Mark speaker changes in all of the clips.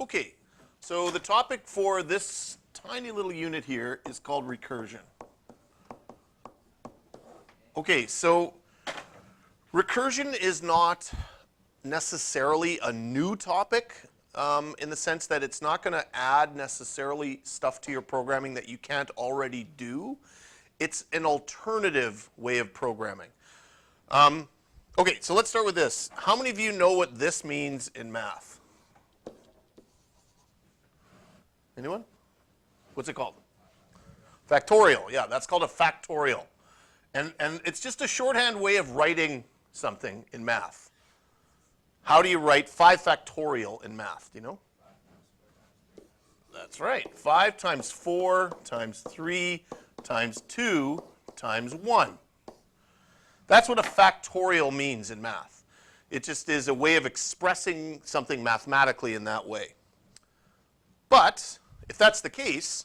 Speaker 1: Okay, so the topic for this tiny little unit here is called recursion. Okay, so recursion is not necessarily a new topic in the sense that it's not going to add necessarily stuff to your programming that you can't already do. It's an alternative way of programming. Okay, so let's start with this. How many of you know what this means in math? Anyone? What's it called? Factorial. Yeah, that's called a factorial. And it's just a shorthand way of writing something in math. How do you write 5 factorial in math? Do you know? That's right. 5 times 4 times 3 times 2 times 1. That's what a factorial means in math. It just is a way of expressing something mathematically in that way. But if that's the case,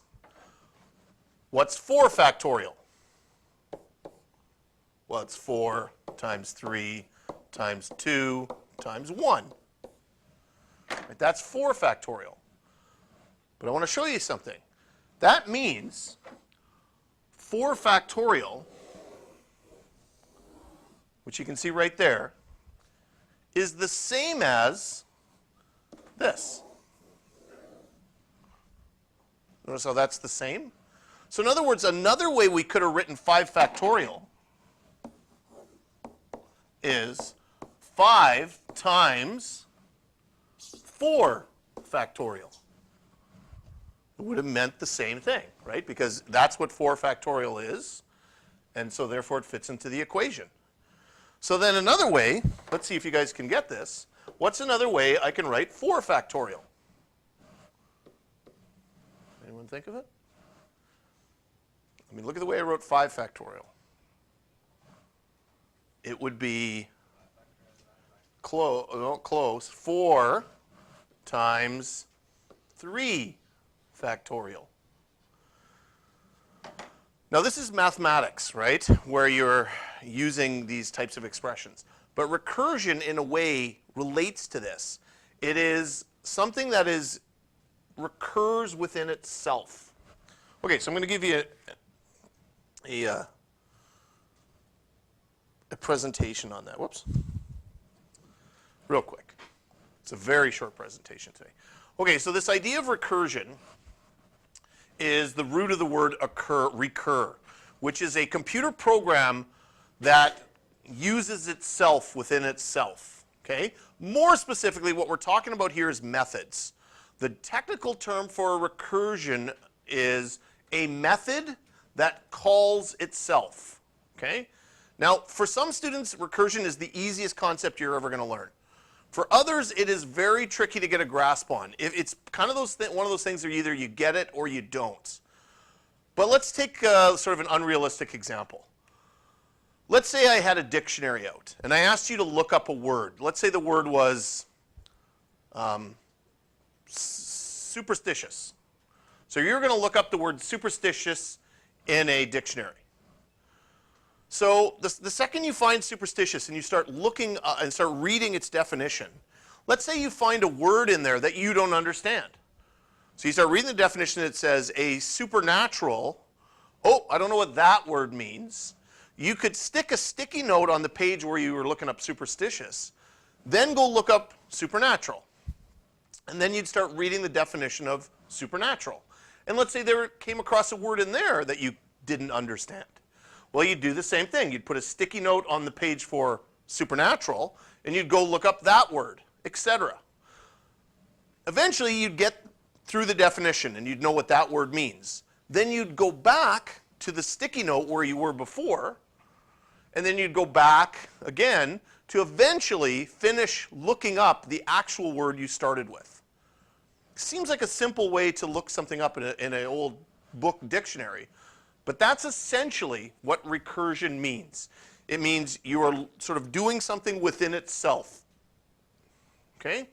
Speaker 1: what's 4 factorial? Well, it's 4 times 3 times 2 times 1. Right, that's 4 factorial. But I want to show you something. That means 4 factorial, which you can see right there, is the same as this. Notice how that's the same? So in other words, another way we could have written 5 factorial is 5 times 4 factorial. It would have meant the same thing, right? Because that's what 4 factorial is, and so therefore it fits into the equation. So then another way, let's see if you guys can get this. What's another way I can write 4 factorial? Anyone think of it? I mean, look at the way I wrote 5 factorial. It would be close, 4 times 3 factorial. Now this is mathematics, right? Where you're using these types of expressions. But recursion, in a way, relates to this. It is something that recurs within itself. Okay, so I'm going to give you a presentation on that. Whoops. Real quick. It's a very short presentation today. Okay, so this idea of recursion is the root of the word recur, which is a computer program that uses itself within itself. Okay? More specifically, what we're talking about here is methods. The technical term for recursion is a method that calls itself. Okay? Now, for some students, recursion is the easiest concept you're ever going to learn. For others, it is very tricky to get a grasp on. It's kind of one of those things where either you get it or you don't. But let's take sort of an unrealistic example. Let's say I had a dictionary out, and I asked you to look up a word. Let's say the word was superstitious. So you're going to look up the word superstitious in a dictionary. So the second you find superstitious and you start looking and start reading its definition, let's say you find a word in there that you don't understand. So you start reading the definition. It says a supernatural. Oh, I don't know what that word means. You could stick a sticky note on the page where you were looking up superstitious, then go look up supernatural. And then you'd start reading the definition of supernatural. And let's say there came across a word in there that you didn't understand. Well, you'd do the same thing. You'd put a sticky note on the page for supernatural, and you'd go look up that word, etc. Eventually, you'd get through the definition, and you'd know what that word means. Then you'd go back to the sticky note where you were before, and then you'd go back again to eventually finish looking up the actual word you started with. Seems like a simple way to look something up in an old book dictionary. But that's essentially what recursion means. It means you are sort of doing something within itself. Okay?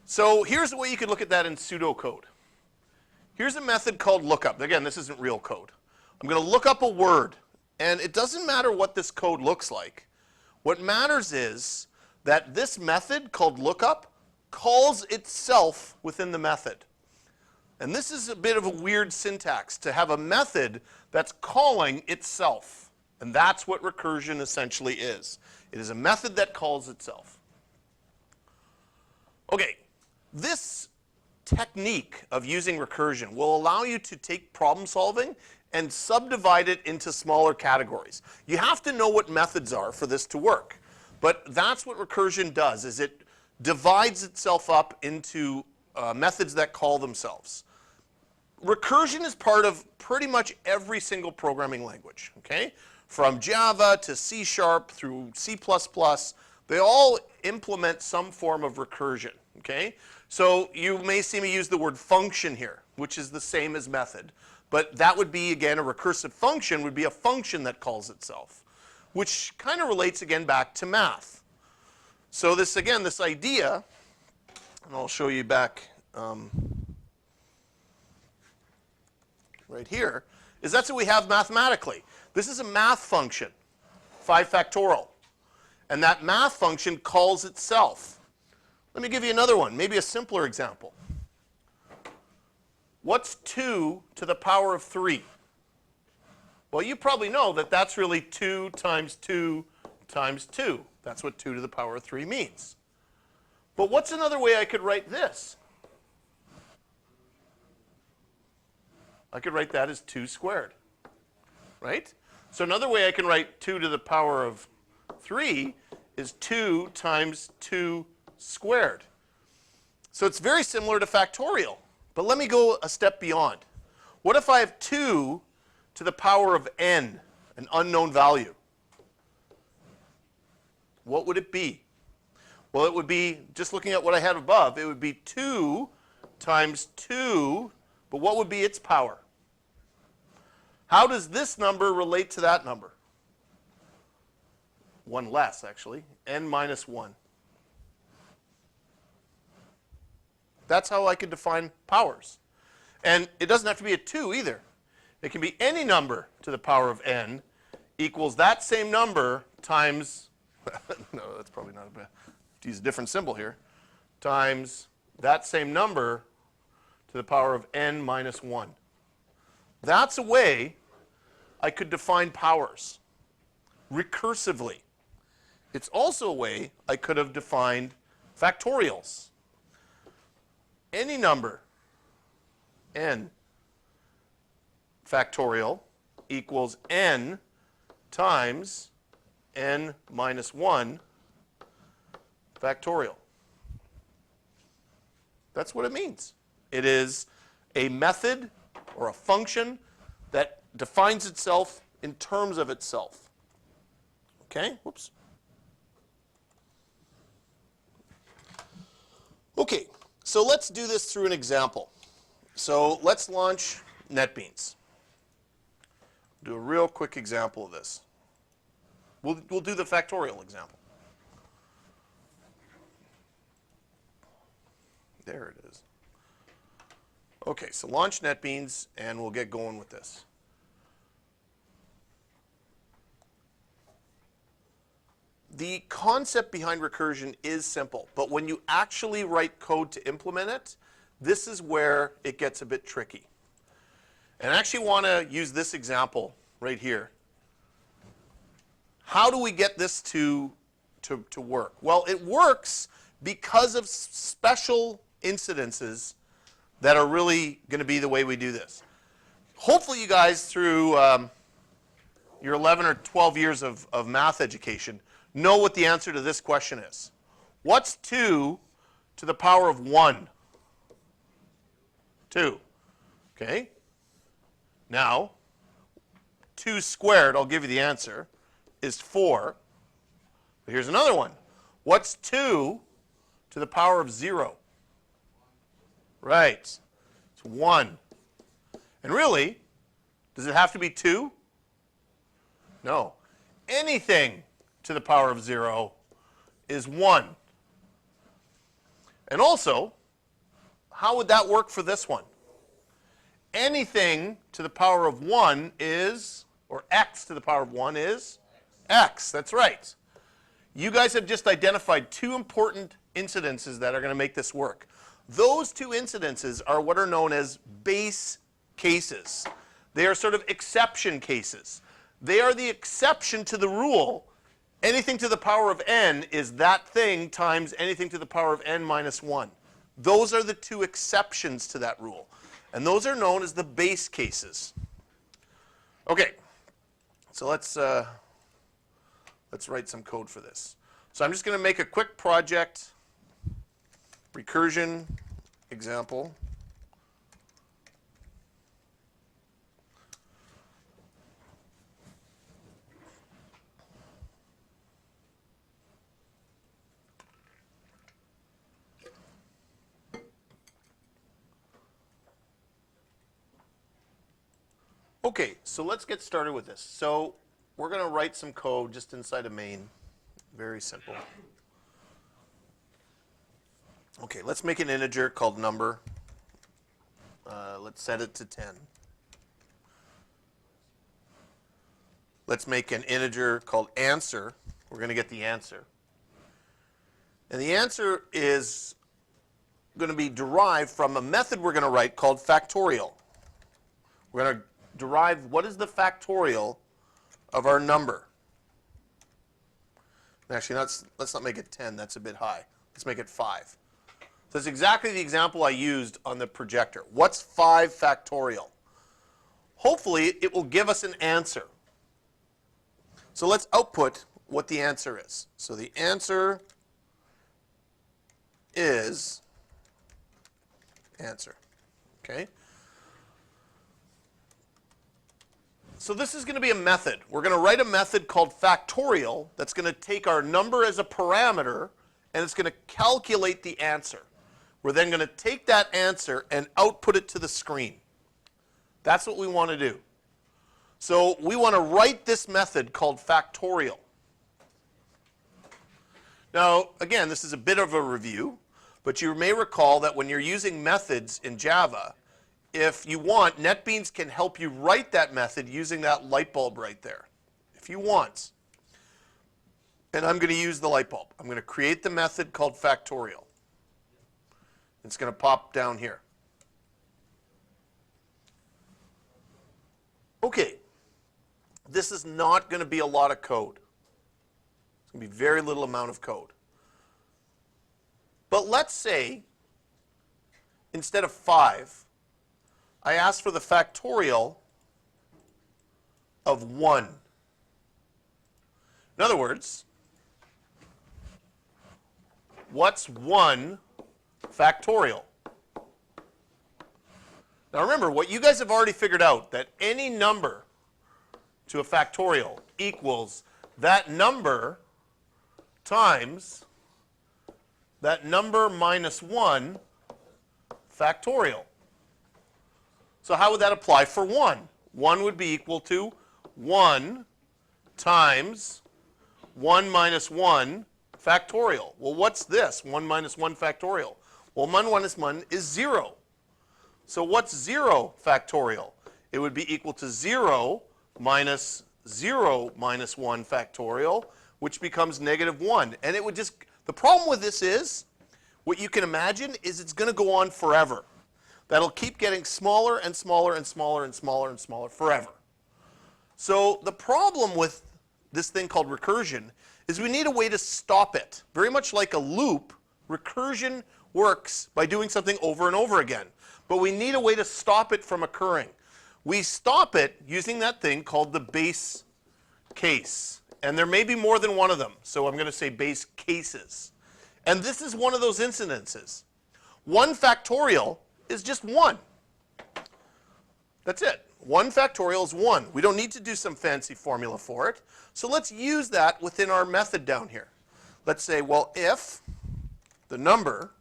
Speaker 1: So here's the way you could look at that in pseudocode. Here's a method called lookup. Again, this isn't real code. I'm going to look up a word, and it doesn't matter what this code looks like. What matters is that this method called lookup calls itself within the method. And this is a bit of a weird syntax, to have a method that's calling itself. And that's what recursion essentially is. It is a method that calls itself. Okay, this technique of using recursion will allow you to take problem solving and subdivide it into smaller categories. You have to know what methods are for this to work. But that's what recursion does, is it divides itself up into methods that call themselves. Recursion is part of pretty much every single programming language, okay? From Java to C# through C++, they all implement some form of recursion, okay? So you may see me use the word function here, which is the same as method. But that would be, again, a recursive function would be a function that calls itself, which kind of relates, again, back to math. So this, again, this idea, and I'll show you back right here, is that's what we have mathematically. This is a math function, 5 factorial. And that math function calls itself. Let me give you another one, maybe a simpler example. What's 2 to the power of 3? Well, you probably know that that's really 2 times 2 times 2. That's what 2 to the power of 3 means. But what's another way I could write this? I could write that as 2 squared, right? So another way I can write 2 to the power of 3 is 2 times 2 squared. So it's very similar to factorial. But let me go a step beyond. What if I have 2 to the power of n, an unknown value? What would it be? Well, it would be, just looking at what I had above, it would be 2 times 2, but what would be its power? How does this number relate to that number? 1 less, actually, n minus 1. That's how I could define powers. And it doesn't have to be a 2 either. It can be any number to the power of n equals that same number times, no, that's probably not a bad, to use a different symbol here, times that same number to the power of n minus 1. That's a way I could define powers recursively. It's also a way I could have defined factorials. Any number, n factorial, equals n times n minus 1 factorial. That's what it means. It is a method or a function that defines itself in terms of itself. Okay? Whoops. Okay. So let's do this through an example. So let's launch NetBeans. Do a real quick example of this. We'll do the factorial example. There it is. Okay, so launch NetBeans, and we'll get going with this. The concept behind recursion is simple, but when you actually write code to implement it, this is where it gets a bit tricky. And I actually want to use this example right here. How do we get this to work? Well, it works because of special incidences that are really going to be the way we do this. Hopefully you guys, through your 11 or 12 years of math education, know what the answer to this question is. What's 2 to the power of 1? 2. Okay? Now, 2 squared, I'll give you the answer, is 4. But here's another one. What's 2 to the power of 0? Right. It's 1. And really, does it have to be 2? No. Anything to the power of 0 is 1. And also, how would that work for this one? Anything to the power of 1 is, or x to the power of 1 is x. That's right. You guys have just identified 2 important incidences that are going to make this work. Those two incidences are what are known as base cases. They are sort of exception cases. They are the exception to the rule. Anything to the power of n is that thing times anything to the power of n minus 1. Those are the two exceptions to that rule. And those are known as the base cases. Okay, so let's write some code for this. So I'm just going to make a quick project, recursion example. Okay, so let's get started with this. So we're going to write some code just inside a main. Very simple. Okay, let's make an integer called number. Let's set it to 10. Let's make an integer called answer. We're going to get the answer. And the answer is going to be derived from a method we're going to write called factorial. We're going to derive what is the factorial of our number. Actually, let's not make it 10. That's a bit high. Let's make it 5. So that's exactly the example I used on the projector. What's 5 factorial? Hopefully, it will give us an answer. So let's output what the answer is. So the answer is answer. Okay? So this is going to be a method. We're going to write a method called factorial that's going to take our number as a parameter, and it's going to calculate the answer. We're then going to take that answer and output it to the screen. That's what we want to do. So we want to write this method called factorial. Now, again, this is a bit of a review, but you may recall that when you're using methods in Java, if you want, NetBeans can help you write that method using that light bulb right there, if you want. And I'm going to use the light bulb. I'm going to create the method called factorial. It's going to pop down here. Okay, this is not going to be a lot of code. It's going to be very little amount of code. But let's say, instead of 5, I ask for the factorial of 1. In other words, what's 1 factorial? Now remember, what you guys have already figured out, that any number to a factorial equals that number times that number minus 1 factorial. So how would that apply for 1? 1 would be equal to 1 times 1 minus 1 factorial. Well, what's this, 1 minus 1 factorial? Well, 1 minus 1 is 0. So what's 0 factorial? It would be equal to 0 minus 0 minus 1 factorial, which becomes negative 1. And it would just, the problem with this is, what you can imagine is it's going to go on forever. That'll keep getting smaller and smaller and smaller and smaller and smaller forever. So the problem with this thing called recursion is we need a way to stop it. Very much like a loop, recursion works by doing something over and over again. But we need a way to stop it from occurring. We stop it using that thing called the base case. And there may be more than one of them. So I'm going to say base cases. And this is one of those incidences. 1 factorial is just 1. That's it. 1 factorial is 1. We don't need to do some fancy formula for it. So let's use that within our method down here. Let's say, well, if the number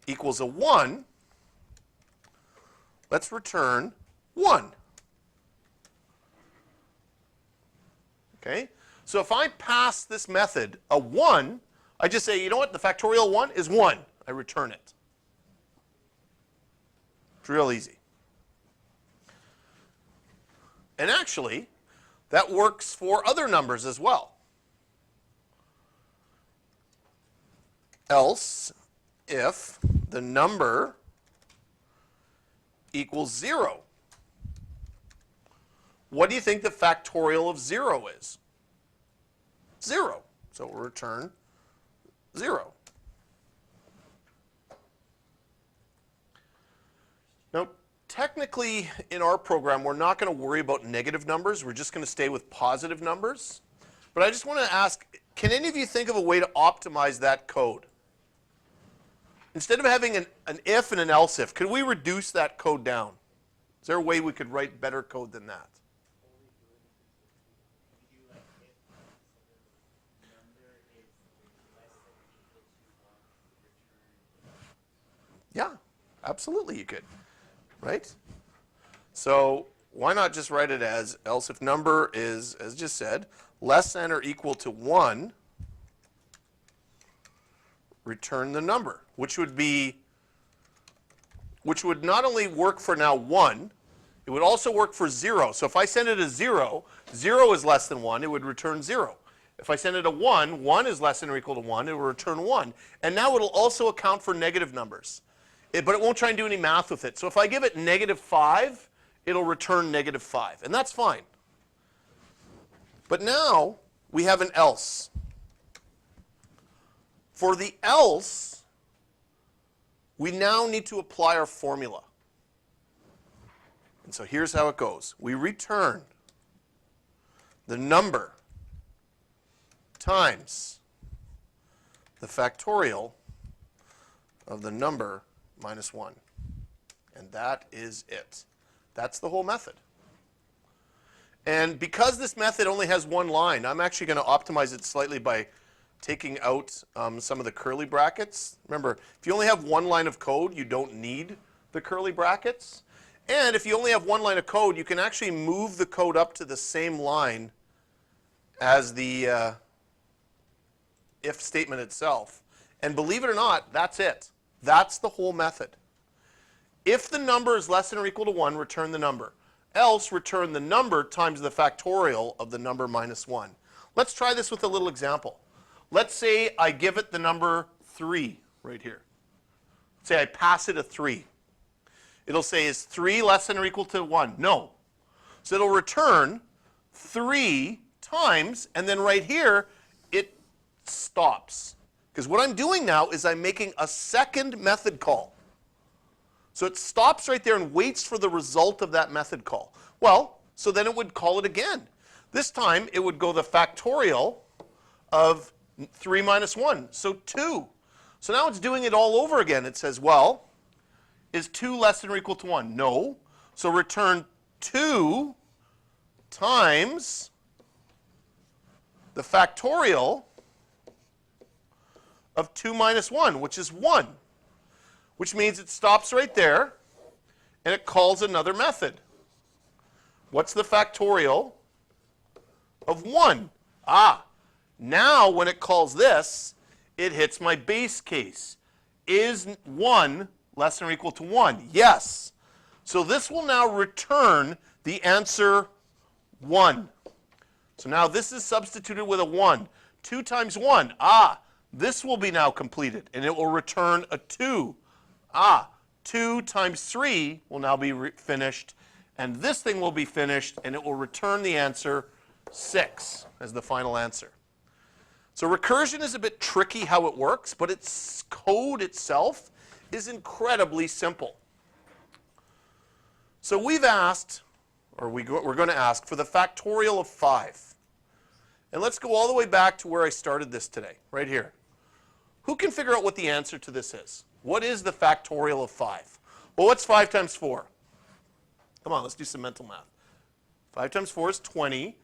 Speaker 1: equals a 1, let's return 1. Okay? So if I pass this method a 1, I just say, you know what, the factorial 1 is 1. I return it. It's real easy. And actually, that works for other numbers as well. else if the number equals 0. What do you think the factorial of 0 is? 0. So we'll return 0. Now, technically, in our program, we're not going to worry about negative numbers. We're just going to stay with positive numbers. But I just want to ask, can any of you think of a way to optimize that code? Instead of having an if and an else if, could we reduce that code down? Is there a way we could write better code than that? Yeah, absolutely you could, right? So why not just write it as else if number is, as just said, less than or equal to 1, return the number, which would not only work for now 1, it would also work for 0. So if I send it a 0, 0 is less than 1, it would return 0. If I send it a 1, 1 is less than or equal to 1, it will return 1. And now it'll also account for negative numbers. But it won't try and do any math with it. So if I give it -5, it'll return -5. And that's fine. But now we have an else. For the else, we now need to apply our formula. And so here's how it goes. We return the number times the factorial of the number minus 1. And that is it. That's the whole method. And because this method only has one line, I'm actually going to optimize it slightly by taking out some of the curly brackets. Remember, if you only have one line of code, you don't need the curly brackets. And if you only have one line of code, you can actually move the code up to the same line as the if statement itself. And believe it or not, that's it. That's the whole method. If the number is less than or equal to 1, return the number. Else, return the number times the factorial of the number minus 1. Let's try this with a little example. Let's say I give it the number 3 right here. Say I pass it a 3. It'll say, is 3 less than or equal to 1? No. So it'll return 3 times, and then right here, it stops. Because what I'm doing now is I'm making a second method call. So it stops right there and waits for the result of that method call. Well, so then it would call it again. This time, it would go the factorial of 3 minus 1, so 2. So now it's doing it all over again. It says, well, is 2 less than or equal to 1? No. So return 2 times the factorial of 2 minus 1, which is 1. Which means it stops right there, and it calls another method. What's the factorial of 1? Now when it calls this, it hits my base case. Is 1 less than or equal to 1? Yes. So this will now return the answer 1. So now this is substituted with a 1. 2 times 1. This will be now completed, and it will return a 2. 2 times 3 will now be finished, and this thing will be finished, and it will return the answer 6 as the final answer. So recursion is a bit tricky how it works, but its code itself is incredibly simple. So we've asked, or we're going to ask, for the factorial of 5. And let's go all the way back to where I started this today, right here. Who can figure out what the answer to this is? What is the factorial of 5? Well, what's 5 times 4? Come on, let's do some mental math. 5 times 4 is 20,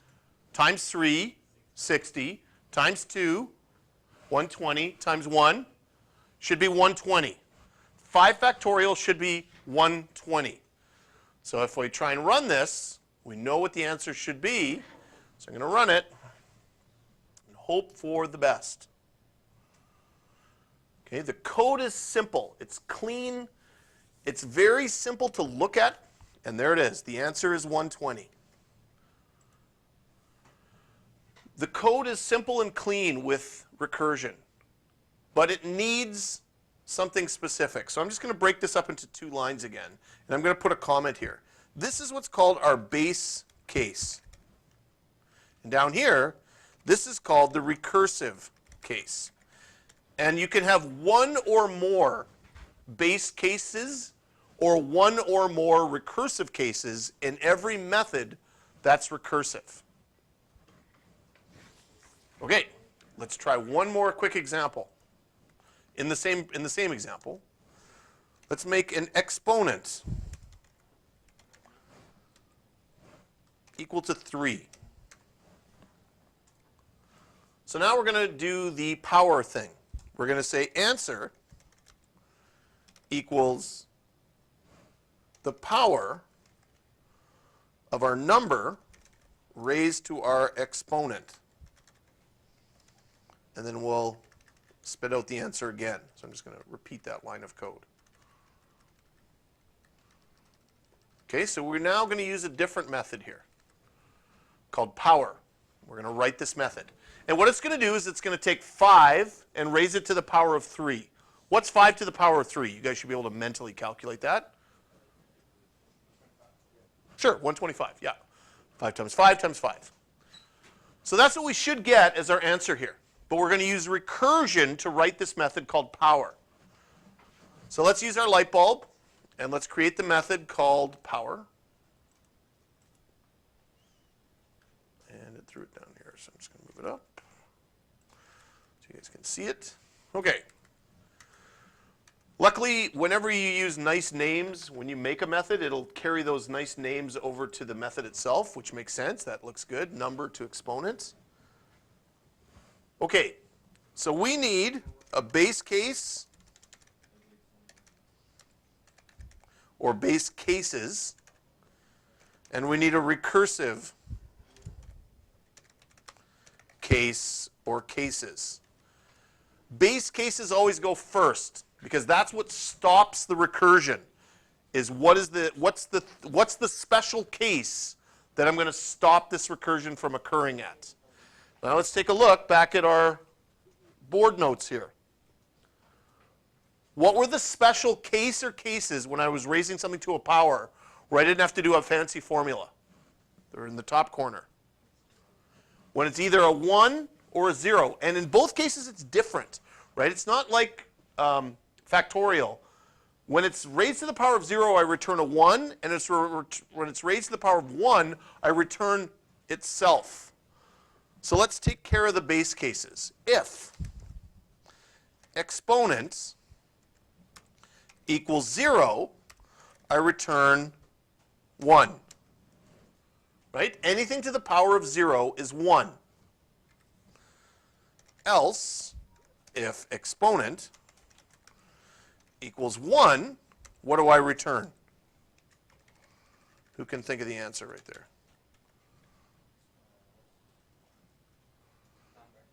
Speaker 1: times 3, 60, times 2, 120, times 1 should be 120. 5 factorial should be 120. So if we try and run this, we know what the answer should be. So I'm going to run it and hope for the best. Okay, the code is simple. It's clean. It's very simple to look at. And there it is. The answer is 120. The code is simple and clean with recursion. but it needs something specific. So I'm just going to break this up into 2 lines again, and I'm going to put a comment here. This is what's called our base case. And down here, this is called the recursive case. And you can have one or more base cases or one or more recursive cases in every method that's recursive. Okay, let's try one more quick example. In the same example, let's make an exponent equal to 3. So now we're going to do the power thing. We're going to say answer equals the power of our number raised to our exponent. And then we'll spit out the answer again. So I'm just going to repeat that line of code. Okay, so we're now going to use a different method here called power. We're going to write this method. And what it's going to do is it's going to take 5 and raise it to the power of 3. What's 5 to the power of 3? You guys should be able to mentally calculate that. Sure, 125, yeah. 5 times 5 times 5. So that's what we should get as our answer here. But we're going to use recursion to write this method called power. So let's use our light bulb, and let's create the method called power. And it threw it down here, so I'm just going to move it up so you guys can see it. Okay. Luckily, whenever you use nice names, when you make a method, it'll carry those nice names over to the method itself, which makes sense. That looks good. Number to exponent. Okay, so we need a base case or base cases, and we need a recursive case or cases. Base cases always go first because that's what stops the recursion. Is what's the special case that I'm going to stop this recursion from occurring at? Now let's take a look back at our board notes here. What were the special case or cases when I was raising something to a power where I didn't have to do a fancy formula? They're in the top corner. When it's either a 1 or a 0. And in both cases it's different, right? It's not like factorial. When it's raised to the power of 0, I return a 1. And when it's raised to the power of 1, I return itself. So let's take care of the base cases. If exponent equals 0, I return 1. Right? Anything to the power of 0 is 1. Else, if exponent equals 1, what do I return? Who can think of the answer right there?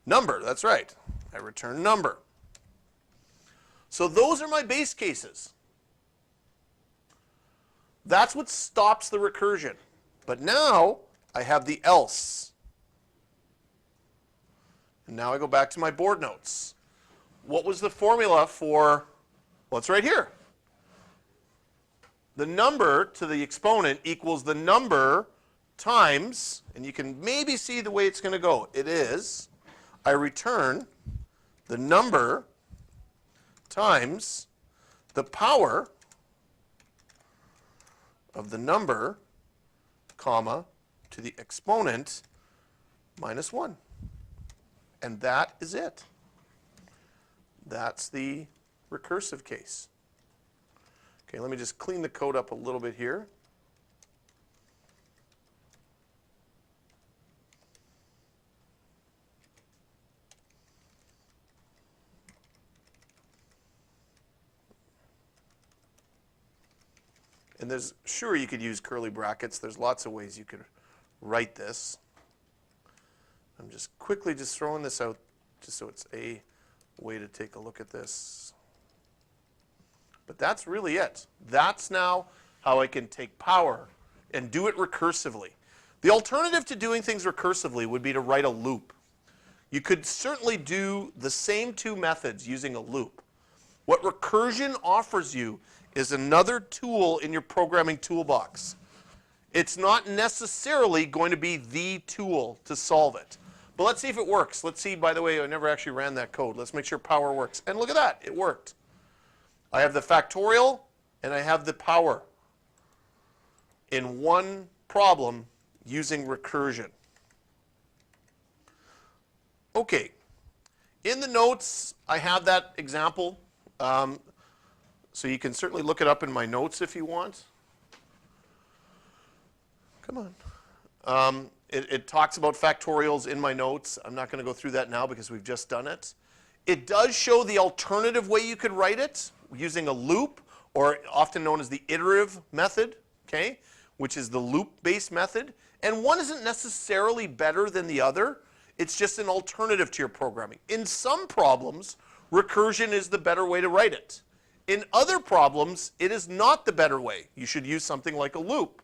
Speaker 1: Number, that's right. I return number. So those are my base cases. That's what stops the recursion. But now I have the else. And now I go back to my board notes. What was the formula for, well, it's right here. The number to the exponent equals the number times, and you can maybe see the way it's going to go. It is, I return the number times the power of the number, comma, to the exponent minus 1. And that is it. That's the recursive case. Okay, let me just clean the code up a little bit here. And there's, sure, you could use curly brackets. There's lots of ways you could write this. I'm just quickly just throwing this out just so it's a way to take a look at this. But that's really it. That's now how I can take power and do it recursively. The alternative to doing things recursively would be to write a loop. You could certainly do the same two methods using a loop. What recursion offers you is another tool in your programming toolbox. It's not necessarily going to be the tool to solve it. But let's see if it works. Let's see, by the way, I never actually ran that code. Let's make sure power works. And look at that, it worked. I have the factorial and I have the power in one problem using recursion. Okay, in the notes I have that example, so you can certainly look it up in my notes if you want. Come on. It talks about factorials in my notes. I'm not going to go through that now because we've just done it. It does show the alternative way you could write it using a loop, or often known as the iterative method, okay, which is the loop-based method. And one isn't necessarily better than the other. It's just an alternative to your programming. In some problems, recursion is the better way to write it. In other problems, it is not the better way. You should use something like a loop.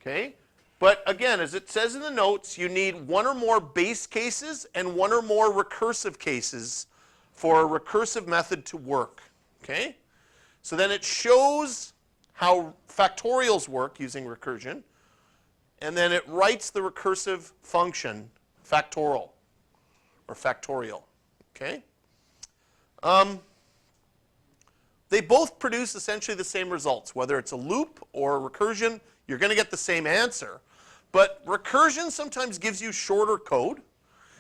Speaker 1: Okay? But again, as it says in the notes, you need one or more base cases and one or more recursive cases for a recursive method to work. Okay? So then it shows how factorials work using recursion, and then it writes the recursive function factorial or factorial. Okay? They both produce essentially the same results. Whether it's a loop or recursion, you're going to get the same answer. But recursion sometimes gives you shorter code.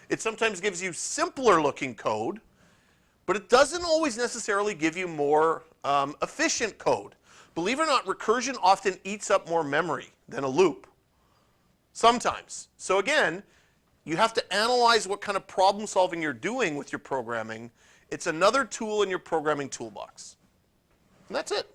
Speaker 1: It sometimes gives you simpler looking code. But it doesn't always necessarily give you more efficient code. Believe it or not, recursion often eats up more memory than a loop. Sometimes. So again, you have to analyze what kind of problem solving you're doing with your programming. It's another tool in your programming toolbox. And that's it.